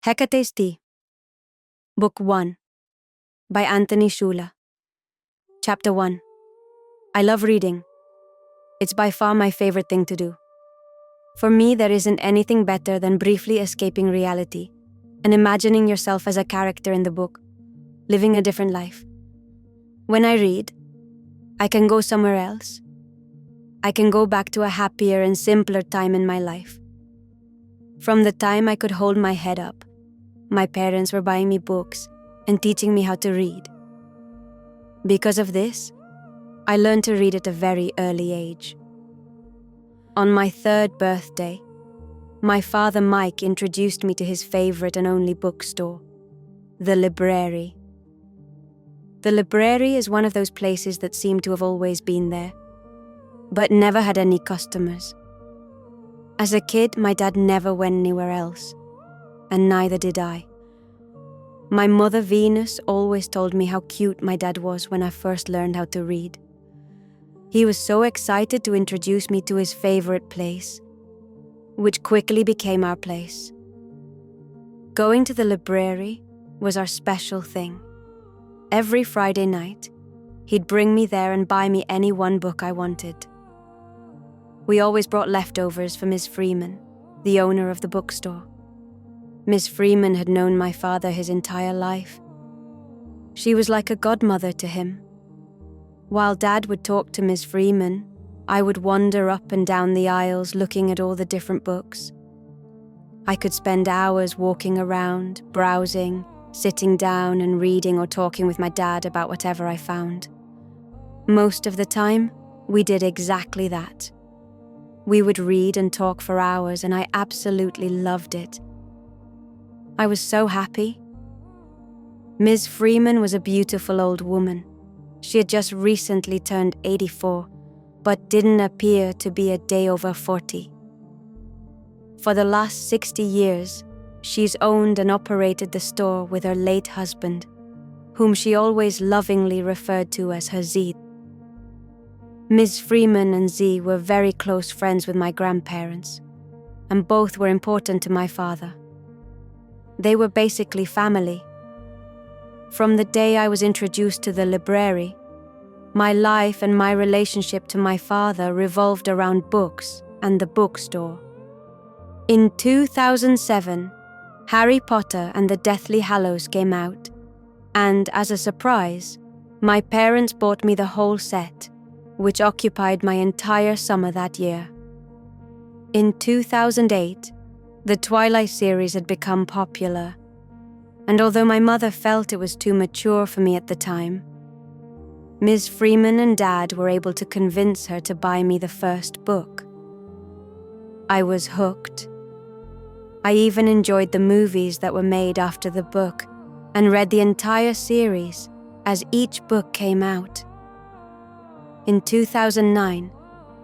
Hecate's Tea, Book 1, by Anthony Ciulla. Chapter 1. I love reading. It's by far my favorite thing to do. For me, there isn't anything better than briefly escaping reality and imagining yourself as a character in the book, living a different life. When I read, I can go somewhere else. I can go back to a happier and simpler time in my life. From the time I could hold my head up, my parents were buying me books and teaching me how to read. Because of this, I learned to read at a very early age. On my 3rd birthday, my father Mike introduced me to his favorite and only bookstore, the library. The library is one of those places that seem to have always been there, but never had any customers. As a kid, my dad never went anywhere else, and neither did I. My mother Venus always told me how cute my dad was when I first learned how to read. He was so excited to introduce me to his favorite place, which quickly became our place. Going to the library was our special thing. Every Friday night, he'd bring me there and buy me any one book I wanted. We always brought leftovers for Miss Freeman, the owner of the bookstore. Miss Freeman had known my father his entire life. She was like a godmother to him. While Dad would talk to Miss Freeman, I would wander up and down the aisles looking at all the different books. I could spend hours walking around, browsing, sitting down and reading or talking with my dad about whatever I found. Most of the time, we did exactly that. We would read and talk for hours, and I absolutely loved it. I was so happy. Ms. Freeman was a beautiful old woman. She had just recently turned 84, but didn't appear to be a day over 40. For the last 60 years, she's owned and operated the store with her late husband, whom she always lovingly referred to as her Z. Ms. Freeman and Z were very close friends with my grandparents, and both were important to my father. They were basically family. From the day I was introduced to the library, my life and my relationship to my father revolved around books and the bookstore. In 2007, Harry Potter and the Deathly Hallows came out, and as a surprise, my parents bought me the whole set, which occupied my entire summer that year. In 2008, the Twilight series had become popular, and although my mother felt it was too mature for me at the time, Ms. Freeman and Dad were able to convince her to buy me the first book. I was hooked. I even enjoyed the movies that were made after the book and read the entire series as each book came out. In 2009,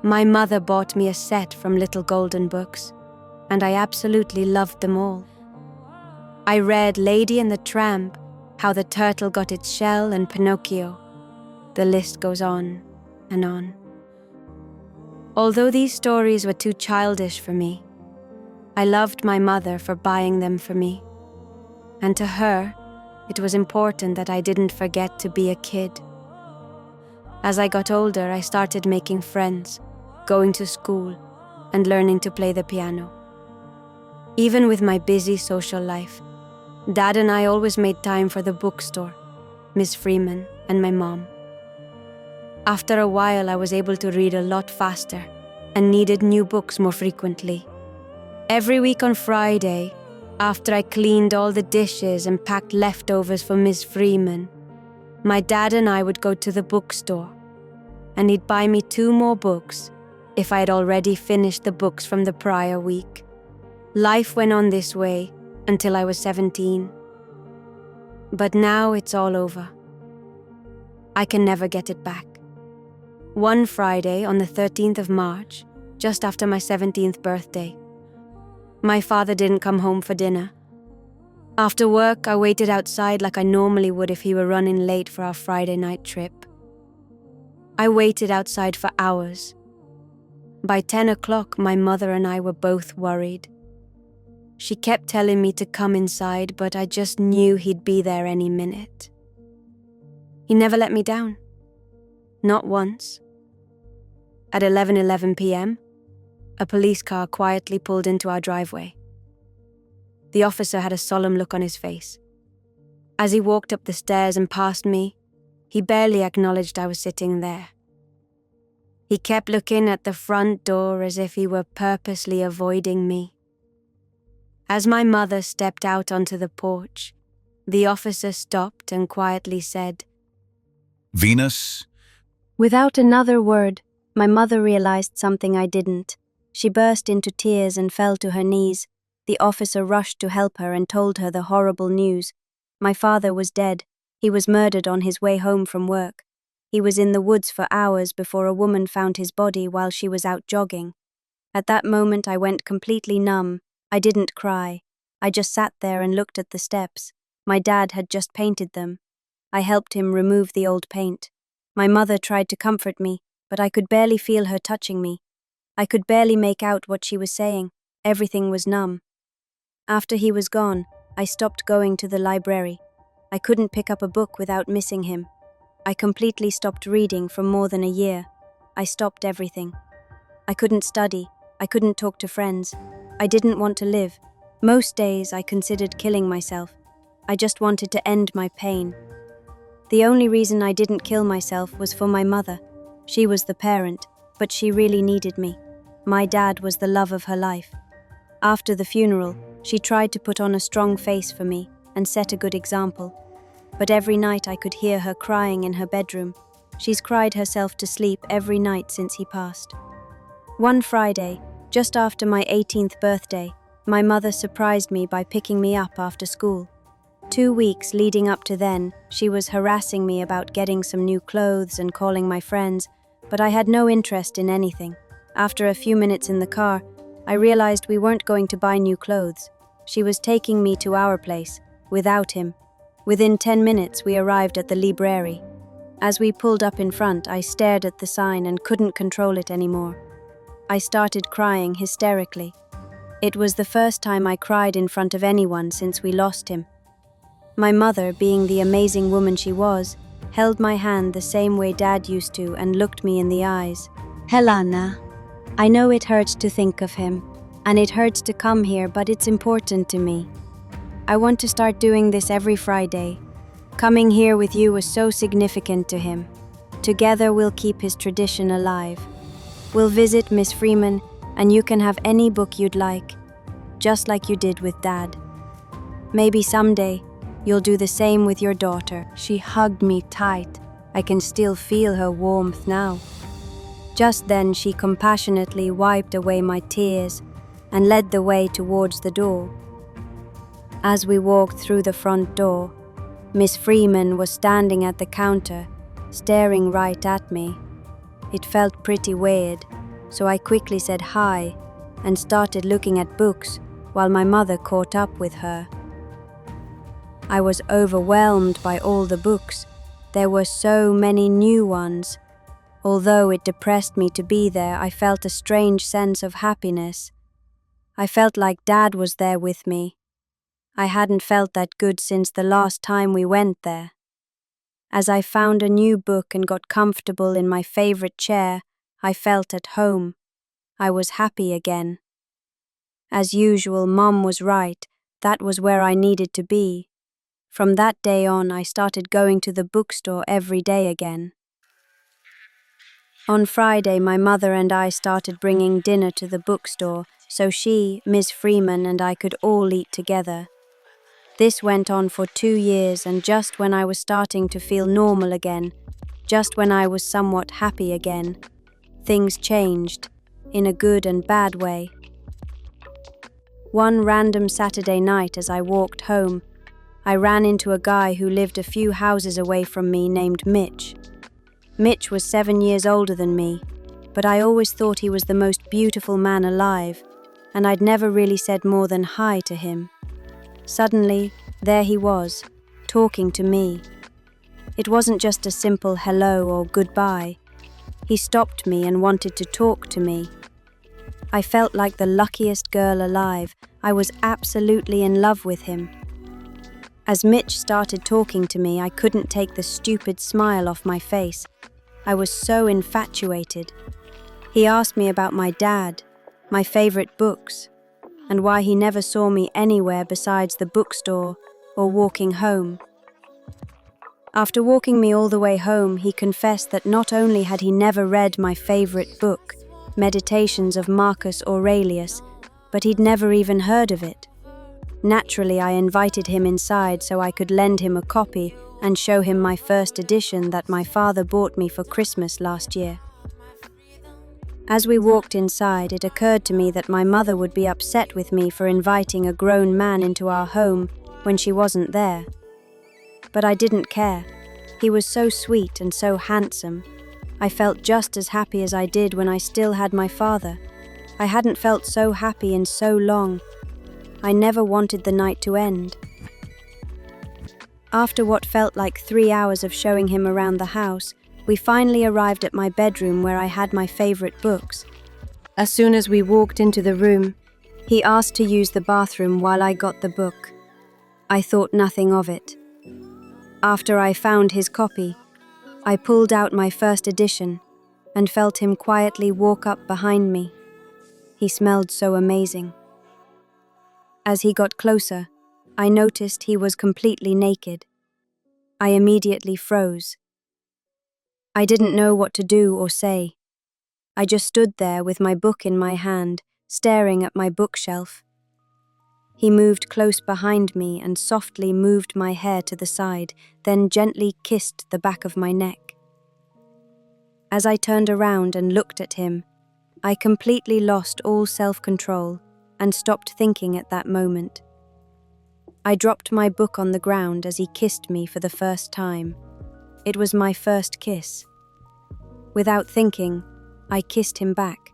my mother bought me a set from Little Golden Books, and I absolutely loved them all. I read Lady and the Tramp, How the Turtle Got Its Shell, and Pinocchio. The list goes on and on. Although these stories were too childish for me, I loved my mother for buying them for me. And to her, it was important that I didn't forget to be a kid. As I got older, I started making friends, going to school, and learning to play the piano. Even with my busy social life, Dad and I always made time for the bookstore, Miss Freeman, and my mom. After a while, I was able to read a lot faster and needed new books more frequently. Every week on Friday, after I cleaned all the dishes and packed leftovers for Miss Freeman, my dad and I would go to the bookstore, and he'd buy me 2 more books if I had already finished the books from the prior week. Life went on this way until I was 17. But now it's all over. I can never get it back. One Friday, on the 13th of March, just after my 17th birthday, my father didn't come home for dinner. After work, I waited outside like I normally would if he were running late for our Friday night trip. I waited outside for hours. By 10 o'clock, my mother and I were both worried. She kept telling me to come inside, but I just knew he'd be there any minute. He never let me down. Not once. At 11:11 p.m., a police car quietly pulled into our driveway. The officer had a solemn look on his face. As he walked up the stairs and past me, he barely acknowledged I was sitting there. He kept looking at the front door as if he were purposely avoiding me. As my mother stepped out onto the porch, the officer stopped and quietly said, Venus? Without another word, my mother realized something I didn't. She burst into tears and fell to her knees. The officer rushed to help her and told her the horrible news. My father was dead. He was murdered on his way home from work. He was in the woods for hours before a woman found his body while she was out jogging. At that moment I went completely numb. I didn't cry. I just sat there and looked at the steps. My dad had just painted them. I helped him remove the old paint. My mother tried to comfort me, but I could barely feel her touching me. I could barely make out what she was saying. Everything was numb. After he was gone, I stopped going to the library. I couldn't pick up a book without missing him. I completely stopped reading for more than a year. I stopped everything. I couldn't study. I couldn't talk to friends. I didn't want to live. Most days I considered killing myself. I just wanted to end my pain. The only reason I didn't kill myself was for my mother. She was the parent, but she really needed me. My dad was the love of her life. After the funeral, she tried to put on a strong face for me and set a good example. But every night I could hear her crying in her bedroom. She's cried herself to sleep every night since he passed. One Friday, just after my 18th birthday, my mother surprised me by picking me up after school. 2 weeks leading up to then, she was harassing me about getting some new clothes and calling my friends, but I had no interest in anything. After a few minutes in the car, I realized we weren't going to buy new clothes. She was taking me to our place, without him. Within 10 minutes, we arrived at the library. As we pulled up in front, I stared at the sign and couldn't control it anymore. I started crying hysterically. It was the first time I cried in front of anyone since we lost him. My mother, being the amazing woman she was, held my hand the same way Dad used to and looked me in the eyes. Helena, I know it hurts to think of him, and it hurts to come here, but it's important to me. I want to start doing this every Friday. Coming here with you was so significant to him. Together we'll keep his tradition alive. We'll visit Miss Freeman, and you can have any book you'd like, just like you did with Dad. Maybe someday, you'll do the same with your daughter. She hugged me tight. I can still feel her warmth now. Just then, she compassionately wiped away my tears and led the way towards the door. As we walked through the front door, Miss Freeman was standing at the counter, staring right at me. It felt pretty weird, so I quickly said hi and started looking at books while my mother caught up with her. I was overwhelmed by all the books. There were so many new ones. Although it depressed me to be there, I felt a strange sense of happiness. I felt like Dad was there with me. I hadn't felt that good since the last time we went there. As I found a new book and got comfortable in my favorite chair, I felt at home. I was happy again. As usual, Mom was right. That was where I needed to be. From that day on, I started going to the bookstore every day again. On Friday, my mother and I started bringing dinner to the bookstore so she, Miss Freeman, and I could all eat together. This went on for 2 years, and just when I was starting to feel normal again, just when I was somewhat happy again, things changed, in a good and bad way. One random Saturday night as I walked home, I ran into a guy who lived a few houses away from me named Mitch. Mitch was 7 years older than me, but I always thought he was the most beautiful man alive, and I'd never really said more than hi to him. Suddenly, there he was, talking to me. It wasn't just a simple hello or goodbye. He stopped me and wanted to talk to me. I felt like the luckiest girl alive. I was absolutely in love with him. As Mitch started talking to me, I couldn't take the stupid smile off my face. I was so infatuated. He asked me about my dad, my favorite books, and why he never saw me anywhere besides the bookstore or walking home. After walking me all the way home, he confessed that not only had he never read my favorite book, Meditations of Marcus Aurelius, but he'd never even heard of it. Naturally, I invited him inside so I could lend him a copy and show him my first edition that my father bought me for Christmas last year. As we walked inside, it occurred to me that my mother would be upset with me for inviting a grown man into our home when she wasn't there. But I didn't care. He was so sweet and so handsome. I felt just as happy as I did when I still had my father. I hadn't felt so happy in so long. I never wanted the night to end. After what felt like 3 hours of showing him around the house, we finally arrived at my bedroom where I had my favorite books. As soon as we walked into the room, he asked to use the bathroom while I got the book. I thought nothing of it. After I found his copy, I pulled out my first edition and felt him quietly walk up behind me. He smelled so amazing. As he got closer, I noticed he was completely naked. I immediately froze. I didn't know what to do or say. I just stood there with my book in my hand, staring at my bookshelf. He moved close behind me and softly moved my hair to the side, then gently kissed the back of my neck. As I turned around and looked at him, I completely lost all self-control and stopped thinking at that moment. I dropped my book on the ground as he kissed me for the first time. It was my first kiss. Without thinking, I kissed him back.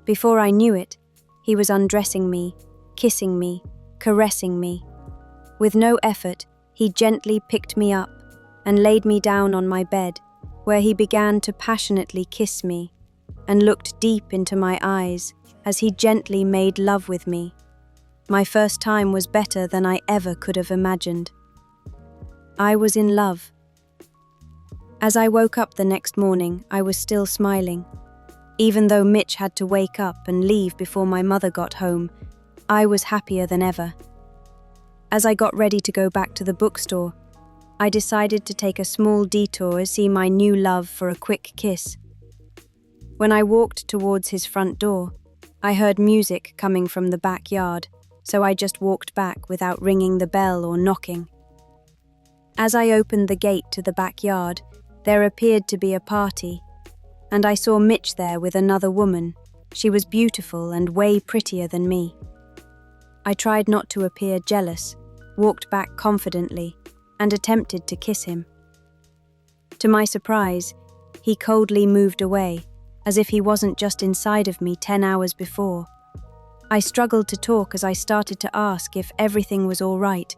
Before I knew it, he was undressing me, kissing me, caressing me. With no effort, he gently picked me up and laid me down on my bed, where he began to passionately kiss me and looked deep into my eyes as he gently made love with me. My first time was better than I ever could have imagined. I was in love. As I woke up the next morning, I was still smiling. Even though Mitch had to wake up and leave before my mother got home, I was happier than ever. As I got ready to go back to the bookstore, I decided to take a small detour to see my new love for a quick kiss. When I walked towards his front door, I heard music coming from the backyard, so I just walked back without ringing the bell or knocking. As I opened the gate to the backyard, there appeared to be a party, and I saw Mitch there with another woman. She was beautiful and way prettier than me. I tried not to appear jealous, walked back confidently, and attempted to kiss him. To my surprise, he coldly moved away, as if he wasn't just inside of me 10 hours before. I struggled to talk as I started to ask if everything was all right,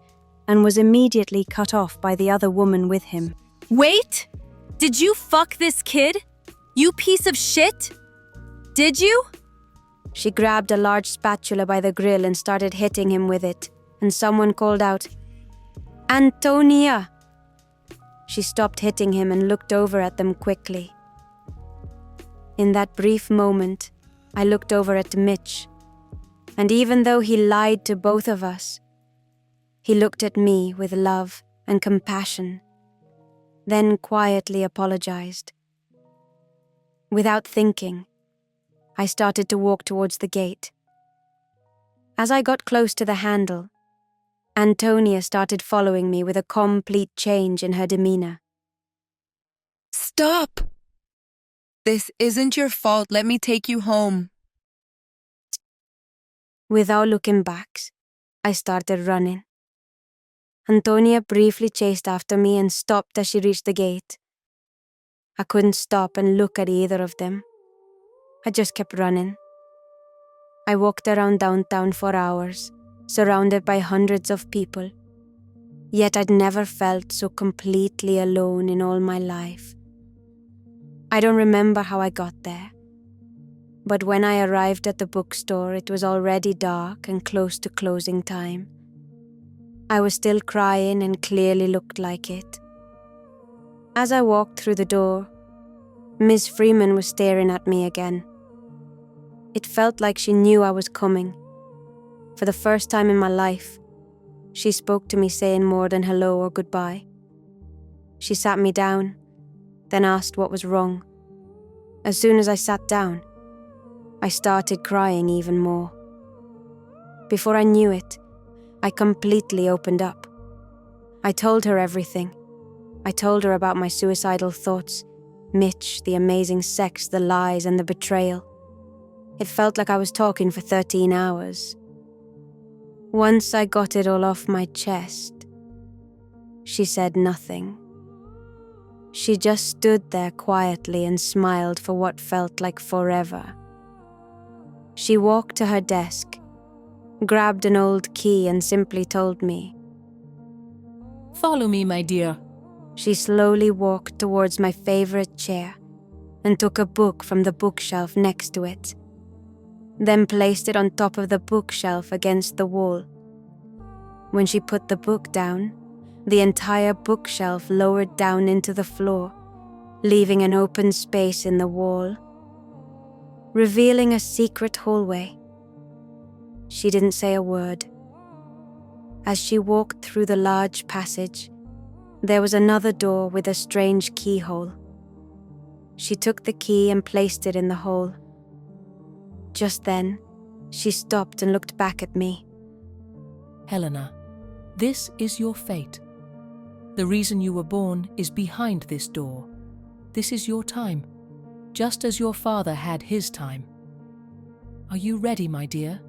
and was immediately cut off by the other woman with him. Wait! Did you fuck this kid? You piece of shit? Did you? She grabbed a large spatula by the grill and started hitting him with it, and someone called out, "Antonia!" She stopped hitting him and looked over at them quickly. In that brief moment, I looked over at Mitch, and even though he lied to both of us, he looked at me with love and compassion, then quietly apologized. Without thinking, I started to walk towards the gate. As I got close to the handle, Antonia started following me with a complete change in her demeanor. Stop! This isn't your fault. Let me take you home. Without looking back, I started running. Antonia briefly chased after me and stopped as she reached the gate. I couldn't stop and look at either of them. I just kept running. I walked around downtown for hours, surrounded by hundreds of people. Yet I'd never felt so completely alone in all my life. I don't remember how I got there. But when I arrived at the bookstore, it was already dark and close to closing time. I was still crying and clearly looked like it. As I walked through the door, Miss Freeman was staring at me again. It felt like she knew I was coming. For the first time in my life, she spoke to me saying more than hello or goodbye. She sat me down, then asked what was wrong. As soon as I sat down, I started crying even more. Before I knew it, I completely opened up. I told her everything. I told her about my suicidal thoughts, Mitch, the amazing sex, the lies, and the betrayal. It felt like I was talking for 13 hours. Once I got it all off my chest, she said nothing. She just stood there quietly and smiled for what felt like forever. She walked to her desk, grabbed an old key, and simply told me. Follow me, my dear. She slowly walked towards my favorite chair and took a book from the bookshelf next to it, then placed it on top of the bookshelf against the wall. When she put the book down, the entire bookshelf lowered down into the floor, leaving an open space in the wall, revealing a secret hallway. She didn't say a word. As she walked through the large passage, there was another door with a strange keyhole. She took the key and placed it in the hole. Just then, she stopped and looked back at me. Helena, this is your fate. The reason you were born is behind this door. This is your time, just as your father had his time. Are you ready, my dear?